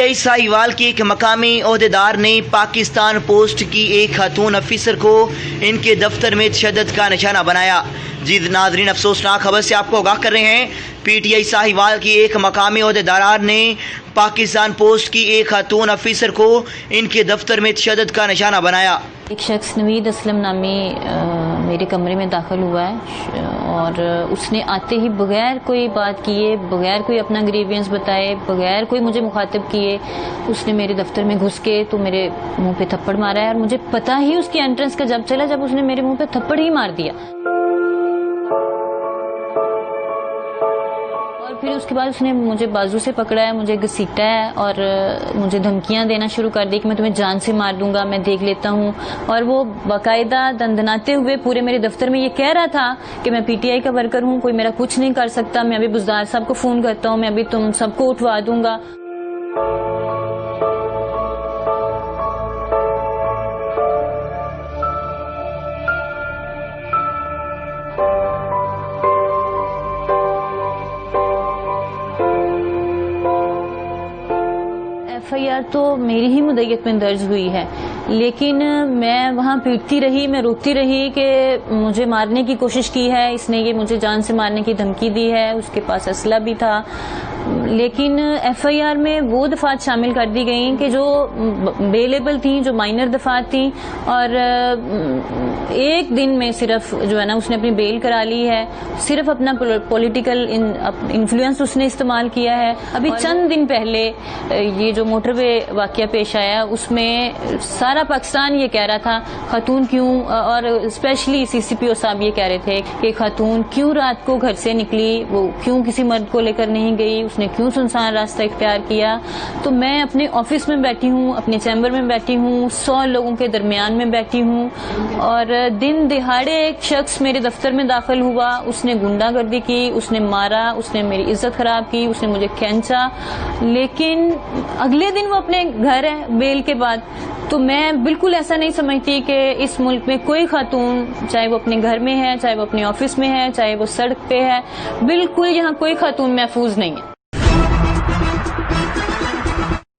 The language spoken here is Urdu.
آئی ساہیوال کی ایک مقامی عہدیدار نے پاکستان پوسٹ کی ایک خاتون افیسر کو ان کے دفتر میں تشدد کا نشانہ بنایا۔ جی ناظرین، افسوسناک خبر سے آپ کو آگاہ کر رہے ہیں۔ پی ٹی آئی ساہیوال کی ایک مقامی عہدیدار نے پاکستان پوسٹ کی ایک خاتون افیسر کو ان کے دفتر میں تشدد کا نشانہ بنایا۔ ایک شخص نوید اسلم نامی میرے کمرے میں داخل ہوا ہے اور اس نے آتے ہی بغیر کوئی بات کیے، بغیر کوئی اپنا گریوینس بتائے، بغیر کوئی مجھے مخاطب کیے، اس نے میرے دفتر میں گھس کے تو میرے منہ پہ تھپڑ مارا ہے، اور مجھے پتہ ہی اس کی انٹرنس کا جب چلا جب اس نے میرے منہ پہ تھپڑ ہی مار دیا۔ پھر اس کے بعد اس نے مجھے بازو سے پکڑا ہے، مجھے گھسیٹا ہے اور مجھے دھمکیاں دینا شروع کر دی کہ میں تمہیں جان سے مار دوں گا، میں دیکھ لیتا ہوں۔ اور وہ باقاعدہ دندناتے ہوئے پورے میرے دفتر میں یہ کہہ رہا تھا کہ میں پی ٹی آئی کا ورکر ہوں، کوئی میرا کچھ نہیں کر سکتا، میں ابھی بزدار صاحب کو فون کرتا ہوں، میں ابھی تم سب کو اٹھوا دوں گا۔ ایف آئی آر تو میری ہی مدعیت میں درج ہوئی ہے، لیکن میں وہاں پیٹتی رہی، میں روکتی رہی کہ مجھے مارنے کی کوشش کی ہے، اس نے یہ مجھے جان سے مارنے کی دھمکی دی ہے، اس کے پاس اسلحہ بھی تھا۔ لیکن ایف آئی آر میں وہ دفعات شامل کر دی گئیں کہ جو بیلیبل تھیں، جو مائنر دفعات تھیں، اور ایک دن میں صرف جو ہے نا اس نے اپنی بیل کرا لی ہے، صرف اپنا پولیٹیکل انفلوئنس اس نے استعمال کیا ہے۔ ابھی چند دن پہلے یہ جو موٹر وے واقعہ پیش آیا، اس میں سارا پاکستان یہ کہہ رہا تھا خاتون کیوں، اور اسپیشلی سی سی پی او صاحب یہ کہہ رہے تھے کہ خاتون کیوں رات کو گھر سے نکلی، وہ کیوں کسی مرد کو لے کر نہیں گئی، اس نے کیوں سنسان راستہ اختیار کیا۔ تو میں اپنے آفس میں بیٹھی ہوں، اپنے چیمبر میں بیٹھی ہوں، 100 لوگوں کے درمیان میں بیٹھی ہوں، اور دن دہاڑے ایک شخص میرے دفتر میں داخل ہوا، اس نے غنڈہ گردی کی، اس نے مارا، اس نے میری عزت خراب کی، اس نے مجھے کھینچا، لیکن اگلے دن وہ اپنے گھر ہے بیل کے بعد۔ تو میں بالکل ایسا نہیں سمجھتی کہ اس ملک میں کوئی خاتون، چاہے وہ اپنے گھر میں ہے، چاہے وہ اپنے آفس میں ہے، چاہے وہ سڑک پہ ہے، بالکل یہاں کوئی خاتون محفوظ نہیں ہے۔